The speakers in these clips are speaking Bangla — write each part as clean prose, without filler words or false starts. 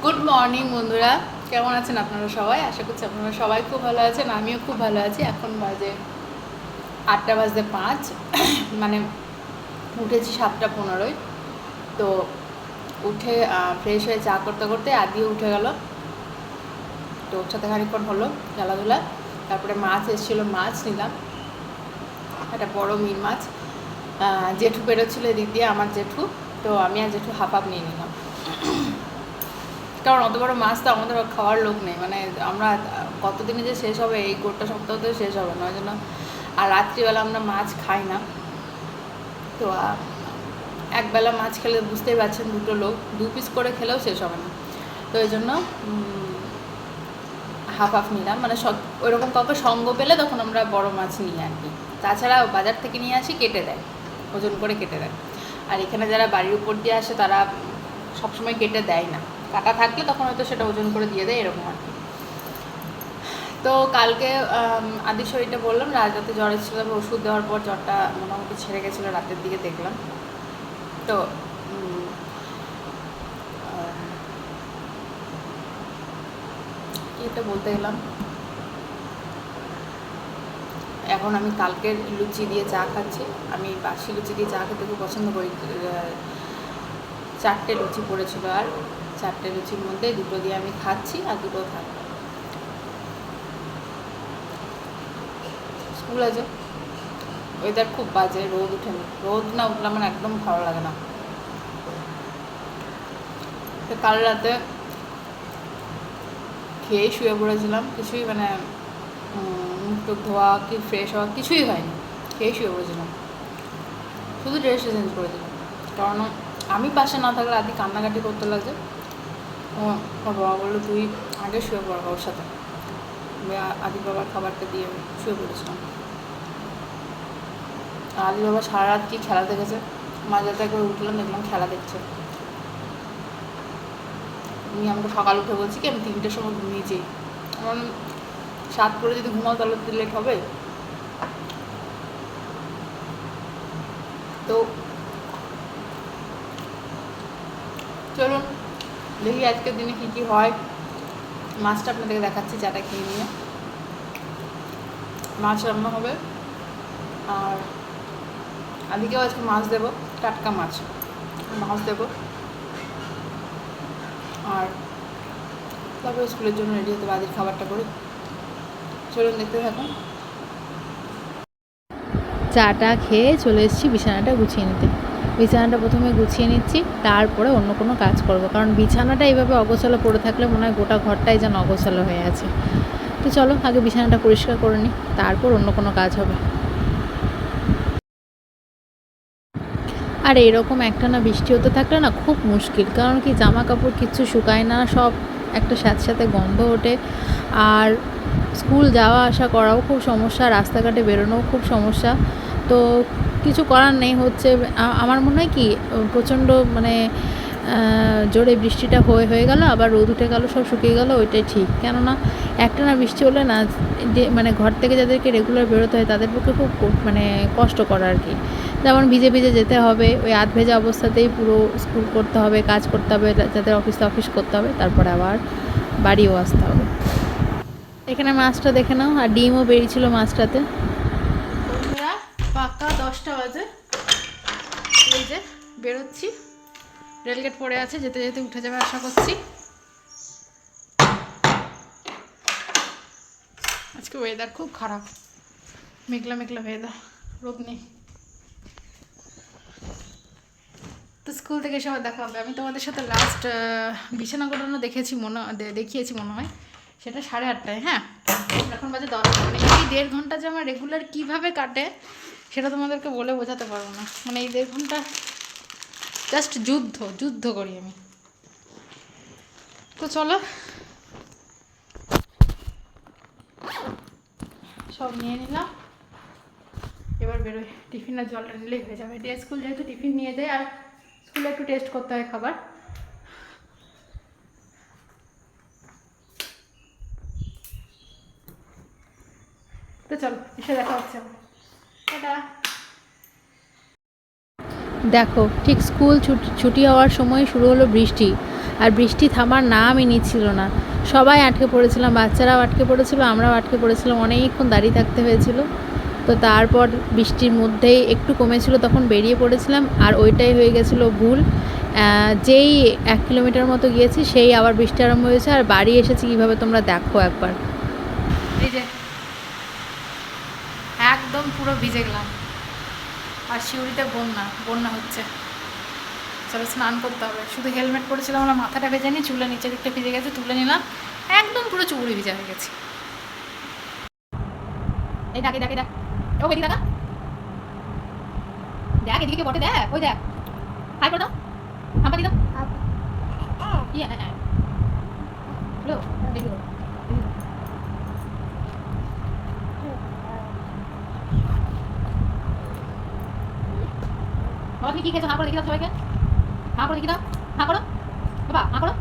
গুড মর্নিং বন্ধুরা, কেমন আছেন আপনারা সবাই? আশা করছি আপনারা সবাই খুব ভালো আছেন, আমিও খুব ভালো আছি। এখন বাজে 8:05, মানে উঠেছি 7:15। তো উঠে ফ্রেশ হয়ে চা করতে করতে আদিও উঠে গেল। তো ওর সাথে খানিকক্ষণ হলো খেলাধুলা। তারপরে মাছ এসেছিলো, মাছ নিলাম, একটা বড় মিল মাছ। জেঠু বেরোচ্ছিলো এদিক দিয়ে, আমার জেঠু। তো আমি আর জেঠু হাফ নিয়ে নিলাম, কারণ অত বড় মাছ তো আমাদের খাওয়ার লোক নেই। মানে আমরা কতদিনে যে শেষ হবে, এই গোটা সপ্তাহতেও শেষ হবে না, ওই জন্য। আর রাত্রিবেলা আমরা মাছ খাই না। তো একবেলা মাছ খেলে বুঝতেই পারছেন, দুটো লোক 2 পিস করে খেলেও শেষ হবে না। তো এই জন্য হাফ নিলাম। মানে ওইরকম কাউকে সঙ্গ পেলে তখন আমরা বড় মাছ নিই আর কি। তাছাড়া বাজার থেকে নিয়ে আসি, কেটে দেয়, ওজন করে কেটে দেয়। আর এখানে যারা বাড়ির উপর দিয়ে আসে তারা সবসময় কেটে দেয় না, কাটা থাকলে তখন হয়তো সেটা ওজন করে দিয়ে দেয়, এরকম আর কি। তো কালকে আদির শরীরটা বললাম, রাতে জ্বর এসেছিলো, ওষুধ দেওয়ার পর জ্বরটা মোটামুটি ছেড়ে গেছিলো, রাতের দিকে দেখলাম। তো এটা বলতে গেলাম, এখন আমি কালকের লুচি দিয়ে চা খাচ্ছি। আমি বাসি লুচি দিয়ে চা খেতে খুব পছন্দ করি। 4টে লুচি পড়েছিল, আর 4টে লুচির মধ্যে 2টো দিয়ে আমি খাচ্ছি, আর 2টো থাকবে। স্কুল আছে, ওয়েদার খুব বাজে, রোদ উঠেনি। রোদ না উঠলে আমার একদম ভালো লাগে না। তো কাল রাতে খেয়ে শুয়ে পড়েছিলাম, কিছুই মানে মুখ টুক ধোয়া কি ফ্রেশ হওয়া কিছুই হয়নি, খেয়ে শুয়ে পড়েছিলাম। শুধু ড্রেসটা চেঞ্জ করে দিলাম, কারণ আমি পাশে না থাকলে আদি কান্নাকাটি করতে লাগছে। ওর বাবা বললো তুই আগে শুয়ে পড়বা ওর সাথে। আদি বাবার খাবারটা দিয়ে শুয়ে পড়েছিলাম। আদি বাবা সারা রাত কি খেলা দেখেছে, মাঝরাতে একবার উঠলাম, দেখলাম খেলা দেখছে। আমি আমাকে সকাল উঠে বলছি কি আমি 3টের সময় ঘুমিয়েছি। আমার 7 করে যদি ঘুমাও তাহলে তো লেট হবে। তো চলুন দেখি আজকের দিনে কী কী হয়। মাছটা আপনাদেরকে দেখাচ্ছি, চাটা খেয়ে নিয়ে। মাছ রান্না হবে, আর আদিকেও আজকে মাছ দেবো, টাটকা মাছ দেবো। আর তারপরে স্কুলের জন্য রেডি হতে আদির খাবারটা করি। চলুন দেখতে থাকুন। চাটা খেয়ে চলে এসেছি বিছানাটা গুছিয়ে নিতে। বিছানাটা প্রথমে গুছিয়ে নিচ্ছি, তারপরে অন্য কোনো কাজ করব, কারণ বিছানাটা এইভাবে অগোছালো পড়ে থাকলে মনে হয় গোটা ঘরটাই যেন অগোছালো হয়ে আছে। তো চলো আগে বিছানাটা পরিষ্কার করে নিই, তারপর অন্য কোনো কাজ হবে। আর এরকম একটা না বৃষ্টি হতে থাকলে না খুব মুশকিল, কারণ কি জামা কাপড় কিচ্ছু শুকায় না, সব একটা সাথে সাথে গন্ধ ওঠে। আর স্কুল যাওয়া আসা করাও খুব সমস্যা, রাস্তাঘাটে বেরোনোও খুব সমস্যা। তো কিছু করার নেই, হচ্ছে আমার মনে হয় কি প্রচণ্ড মানে জোরে বৃষ্টিটা হয়ে গেল, আবার রোদ উঠে গেল, সব শুকিয়ে গেল, ওইটাই ঠিক। কেননা একটা না বৃষ্টি হলে না, মানে ঘর থেকে যাদেরকে রেগুলার বেরোতে হয় তাদের পক্ষে খুব মানে কষ্ট করা আর কি। যেমন ভিজে ভিজে যেতে হবে, ওই আধ ভেজা অবস্থাতেই পুরো স্কুল করতে হবে, কাজ করতে হবে, যাদের অফিস করতে হবে, তারপরে আবার বাড়িও আসতে হবে। এখানে মাছটা দেখে নাও, আর ডিমও বেরিয়েছিল মাছটাতে। বন্ধুরা পাক্কা 10টা বাজে, এই যে বেরোচ্ছি, রেলগেট পড়ে আছে, যেতে যেতে উঠে যাবে আশা করছি। আজকে ওয়েদার খুব খারাপ, মেঘলা মেঘলা ওয়েদার, রোদ নেই। তো স্কুল থেকে এসে আবার দেখা হবে। আমি তোমাদের সাথে লাস্ট বিছানা গোটানো দেখিয়েছি মনে হয়, সেটা 8:30টায়। হ্যাঁ, এখন বাজে 10টা। মানে এই 1.5 ঘন্টা যে আমার রেগুলার কীভাবে কাটে সেটা তোমাদেরকে বলে বোঝাতে পারবো না। মানে এই 1.5 ঘন্টা জাস্ট যুদ্ধ করি আমি। তো চলো সব নিয়ে নিলাম, এবার বেরোই। টিফিন আর জলটা নিলেই হয়ে যাবে। ডে স্কুল যেহেতু টিফিন নিয়ে যায়, আর স্কুলে একটু টেস্ট করতে হয় খাবার। তো চলো এসে দেখা হচ্ছে। দেখো ঠিক স্কুল ছুটি হওয়ার সময় শুরু হলো বৃষ্টি, আর বৃষ্টি থামার নামই নিচ্ছিল না। সবাই আটকে পড়েছিলাম, বাচ্চারাও আটকে পড়েছিল, আমরাও আটকে পড়েছিলাম, অনেকক্ষণ দাঁড়িয়ে থাকতে হয়েছিল। তো তারপর বৃষ্টির মধ্যেই একটু কমেছিল, তখন বেরিয়ে পড়েছিলাম। আর ওইটাই হয়ে গেছিলো ভুল, যেই 1 কিলোমিটার মতো গিয়েছি সেই আবার বৃষ্টি আরম্ভ হয়েছে। আর বাড়ি এসেছি কীভাবে তোমরা দেখো একবার। এই যে একদম পুরো ভিজে গেলাম, আর শিউরিতে বন্যা বন্যা হচ্ছে। চলো স্নান করতে হবে। শুধু হেলমেট পরেছিলাম, আমরা মাথাটা ভেজে নিই, চুলের নিচের দিকটা ভিজে গেছে, তুলে নিলাম, একদম পুরো চুড়ি ভিজা হয়ে গেছে। এই ডাকে ডাকে ডাক, ও এদিকে ডাকা, দেখ এদিকে বটে, দেখ ওই দেখ, হাই করে দাও, হাম্পা দিয়ে দাও। হ্যালো, দেখি বাবা তুমি কি খেয়েছো? হাঁ করে দেখি দাও সবাইকে, হাঁ করে দেখি দাও, হাঁ করো বাবা, হাঁ করো।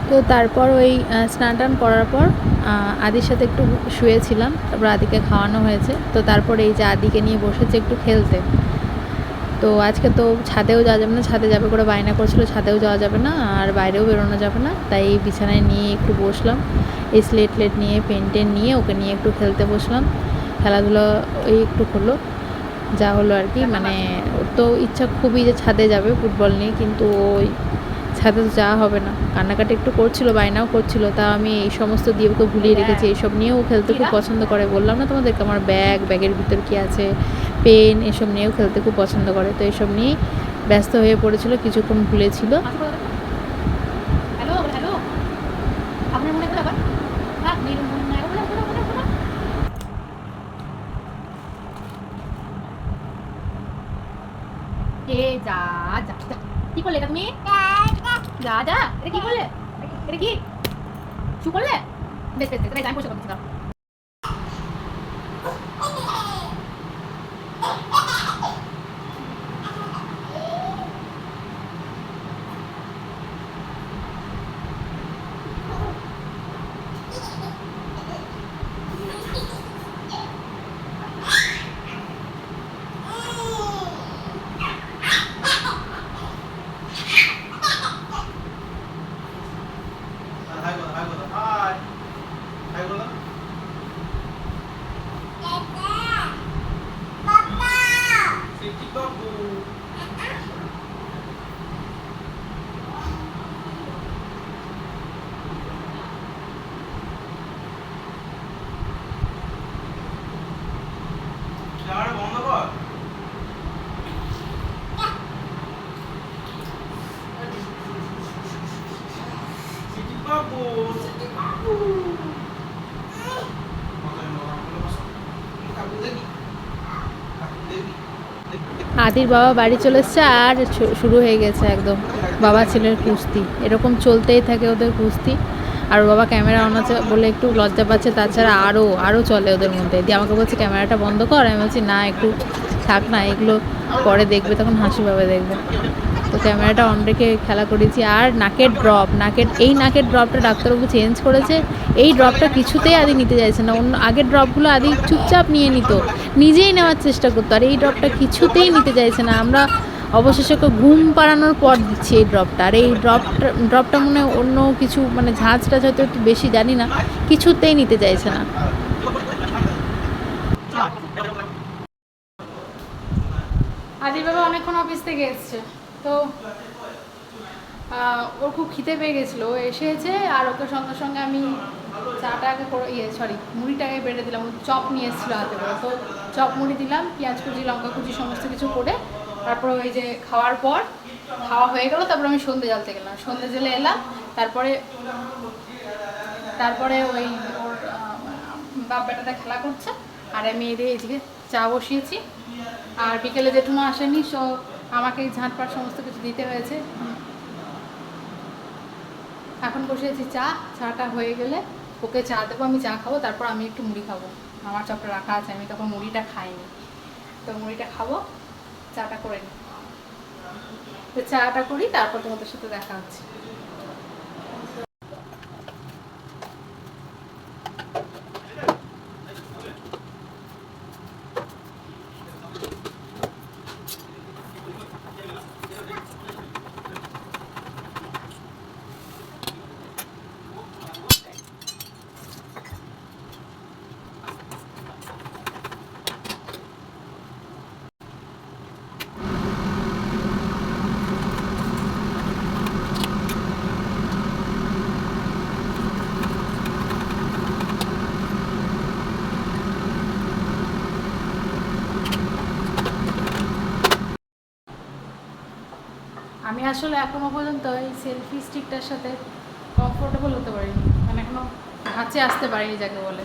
তো তারপর ওই স্নান টান করার পর আদির সাথে একটু শুয়েছিলাম, তারপর আদিকে খাওয়ানো হয়েছে। তো তারপর এই যে আদিকে নিয়ে বসেছে একটু খেলতে। তো আজকে তো ছাদেও যাওয়া যাবে না, ছাদে যাবে করে বায়না করছিল, ছাদেও যাওয়া যাবে না আর বাইরেও বেরোনো যাবে না, তাই বিছানায় নিয়ে একটু বসলাম, এই স্লেট লেট নিয়ে পেন টেন নিয়ে ওকে নিয়ে একটু খেলতে বসলাম। খেলাধুলো ওই একটু হলো, যা হলো আর কি। মানে ওর তো ইচ্ছা খুবই যে ছাদে যাবে ফুটবল নিয়ে, কিন্তু ওই ছাদে তো যাওয়া হবে না, কান্নাকাটি একটু করছিল, বায়নাও করছিল, তা আমি এই সমস্ত দিয়ে ওকে ভুলিয়ে রেখেছি। এইসব নিয়েও খেলতে খুব পছন্দ করে, বললাম না তোমাদেরকে আমার ব্যাগের ভিতর কী আছে, পেন, এসব নিয়েও খেলতে খুব পছন্দ করে। তো এইসব নিয়েই ব্যস্ত হয়ে পড়েছিল, কিছুক্ষণ ভুলেছিল। যা যা কি করলে এটা তুমি? যা যা, এটা কি করলে? এটা কি শু করলে? বেশ বেশ বেশ, আমি পয়সা করতেছি। আদির বাবা বাড়ি চলে এসছে, আর শুরু হয়ে গেছে একদম বাবা ছেলের কুস্তি। এরকম চলতেই থাকে ওদের কুস্তি। আর ওর বাবা ক্যামেরা অন আছে বলে একটু লজ্জা পাচ্ছে, তাছাড়া আরও চলে ওদের মধ্যে। দিয়ে আমাকে বলছে ক্যামেরাটা বন্ধ কর, আমি বলছি না একটু থাক না, এগুলো পরে দেখবে, তখন হাসি পাবে দেখবে। তো ক্যামেরাটা অন রেখে খেলা করেছি। আর নাকের ড্রপটা ডাক্তারবাবু চেঞ্জ করেছে। এই ড্রপটা কিছুতেই আদি নিতে চাইছে না। অন্য আগের ড্রপগুলো আদি চুপচাপ নিয়ে নিত, নিজেই নেওয়ার চেষ্টা করতো, আর এই ড্রপটা কিছুতেই নিতে চাইছে না। আমরা অবশেষে ওকে ঘুম পাড়ানোর পর দিচ্ছি এই ড্রপটা। আর এই ড্রপটা মনে অন্য কিছু মানে ঝাঁঝটা হয়তো একটু বেশি, জানি না, কিছুতেই নিতে চাইছে না। আদির বাবা অনেকক্ষণ অফিস থেকে এসছে, তো ওর খুব খিদে পেয়ে গেছিলো, এসেছে। আর ওকে সঙ্গে সঙ্গে আমি চাটাকে করে মুড়িটাকে বেড়ে দিলাম। চপ নিয়ে এসেছিলো হাতে করে, তো চপ মুড়ি দিলাম, পেঁয়াজ কুচি, লঙ্কা কুচি, সমস্ত কিছু করে। তারপর ওই যে খাওয়ার পর খাওয়া হয়ে গেল, তারপর আমি সন্ধে জ্বালতে গেলাম, সন্ধে জেলে এলাম। তারপরে ওই ওর বাপ বেটাটা খেলা করছে, আর আমি এদিকে চা বসিয়েছি। আর বিকেলে জেঠুমা আসেনি, আমাকে ঝাঁটপাট সমস্ত কিছু দিতে হয়েছে। এখন বসিয়েছি চাটা হয়ে গেলে ওকে চা দেবো, আমি চা খাবো, তারপর আমি একটু মুড়ি খাবো। আমার চপটা রাখা আছে, আমি তখন মুড়িটা খাইনি, তো মুড়িটা খাবো, চাটা করে নিই। তো চাটা করি, তারপর তোমাদের সাথে দেখা হচ্ছে। আমি আসলে এখনো পর্যন্ত এই সেলফি স্টিকটার সাথে কমফোর্টেবল হতে পারিনি, মানে এখনো হাঁচে আসতে পারিনি যাকে বলে।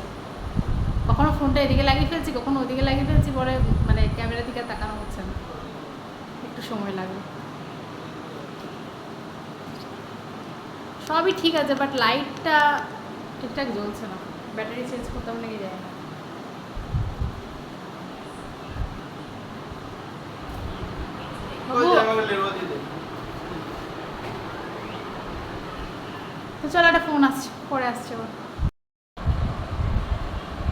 কখনো ফোনটা এদিকে লাগিয়ে ফেলছি, কখনো ওদিকে লাগিয়ে ফেলছি, পরে মানে ক্যামেরার দিকে তাকানো হচ্ছে না, একটু সময় লাগবে। সবই ঠিক আছে, বাট লাইটটা ঠিকঠাক জ্বলছে না, ব্যাটারি চেঞ্জ করতে হবে নাকি যায় না। তো চলো, একটা ফোন আসছে, পরে আসছে আবার।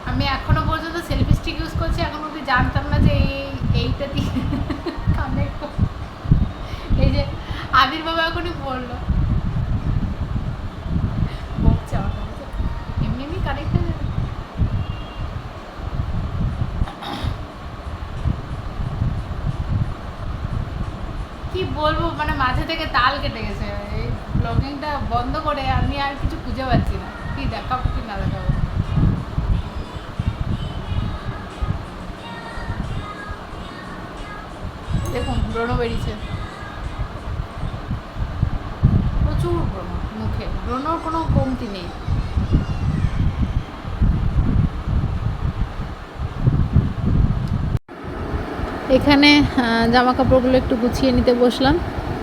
আমি এখনো পর্যন্ত সেলফি স্টিক ইউজ করছি, এখন অব্দি জানতাম না যে এইটা দিয়ে কানেক্ট। এই যে আবির বাবা এখনই বললো, বলছে আমার কাছে এমনি এমনি কানেক্ট হয়ে যাবে। কি বলবো, মানে মাঝে থেকে তাল কেটে গেছে। এই ব্লগিংটা বন্ধ করে আমি আর কিছু খুঁজে পাচ্ছি না, কি দেখাবো কি না দেখাবো। দেখুন ব্রণ বেরিয়েছে, প্রচুর ব্রণ মুখে, ব্রণর কোনো কমতি নেই। এখানে জামা কাপড়গুলো একটু গুছিয়ে নিতে বসলাম,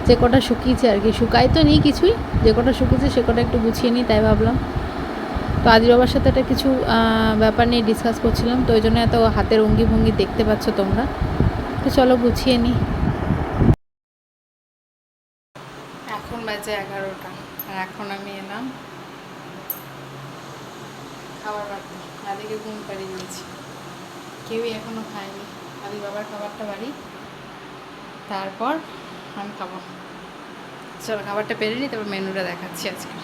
যে কটা শুকিয়েছে আর কি, শুকাই তো নেই কিছুই, যে কটা শুকিয়েছে সে কটা একটু গুছিয়ে নিই, তাই ভাবলাম। তো আদির বাবার সাথে একটা কিছু ব্যাপার নিয়ে ডিসকাস করছিলাম, তো ওই জন্য এত হাতের অঙ্গি ভঙ্গি দেখতে পাচ্ছ তোমরা। তো চলো গুছিয়ে নিই। এখন বাজে 11টা, আর এখন আমি এলাম খাবার বাড়তে। আদিকে ঘুম পাড়িয়ে দিয়েছি, কেউই এখনও খায়নি। আদি বাবার খাবারটা বাড়ি, তারপর আমি খাবো। চলো খাবারটা পেরে নিই, তারপর মেনুটা দেখাচ্ছি আজকে।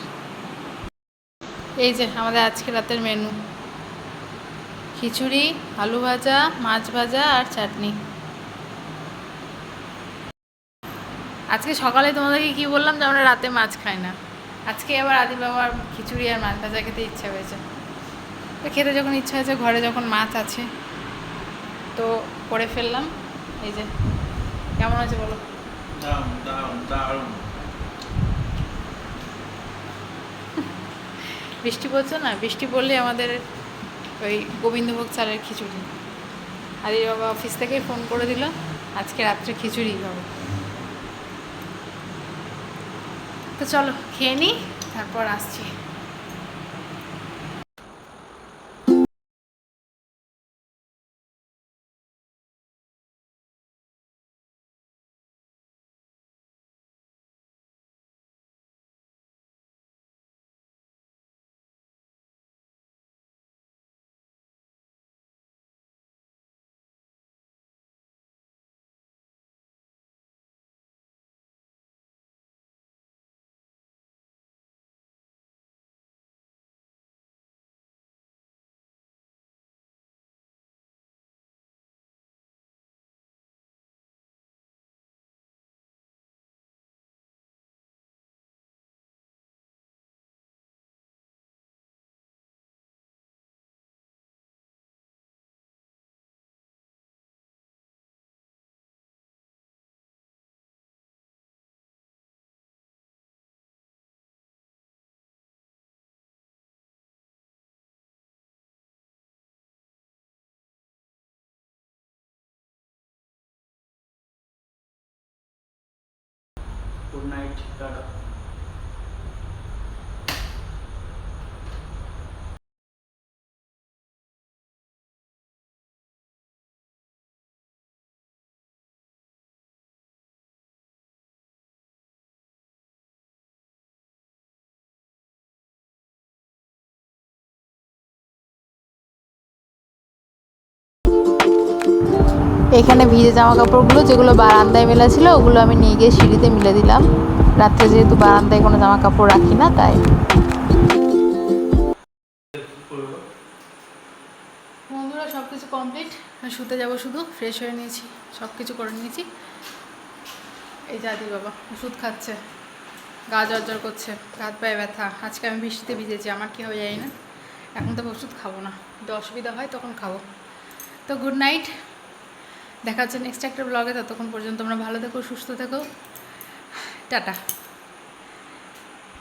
এই যে আমাদের আজকে রাতের মেনু, খিচুড়ি, আলু ভাজা, মাছ ভাজা আর চাটনি। আজকে সকালে তোমাদেরকে কি বললাম যে আমরা রাতে মাছ খাই না, আজকে আবার আদি বাবার খিচুড়ি আর মাছ ভাজা খেতে ইচ্ছা হয়েছে। তো খেতে যখন ইচ্ছা হয়েছে, ঘরে যখন মাছ আছে তো করে ফেললাম। এই যে কেমন আছে বলো? বৃষ্টি পড়ছে না, বৃষ্টি পড়লে আমাদের ওই গোবিন্দভোগ চালের খিচুড়ি। আদির বাবা অফিস থেকেই ফোন করে দিল, আজকে রাত্রে খিচুড়ি হবে। তো চলো খেয়ে নিই, তারপর আসছি। Good night, tata. এখানে ভিজে জামা কাপড়গুলো যেগুলো বারান্দায় মেলা ছিল, ওগুলো আমি নিয়ে গিয়ে সিঁড়িতে মিলে দিলাম। রাত্রে যেহেতু বারান্দায় কোনো জামা কাপড় রাখি না, তাই। বন্ধুরা সব কিছু কমপ্লিট, শুতে যাব, শুধু ফ্রেশ হয়ে নিয়েছি, সব কিছু করে নিয়েছি। এই যে আদি বাবা ওষুধ খাচ্ছে, গা জ্বর করছে, হাত পায়ে ব্যথা। আজকে আমি বৃষ্টিতে ভিজেছি, আমার কী হবে জানি না। এখন তো ওষুধ খাবো না, যদি অসুবিধা হয় তখন খাবো। তো গুড নাইট, দেখা হচ্ছে নেক্সট একটা ব্লগে। ততক্ষণ পর্যন্ত তোমরা ভালো থেকো, সুস্থ থেকো, টাটা।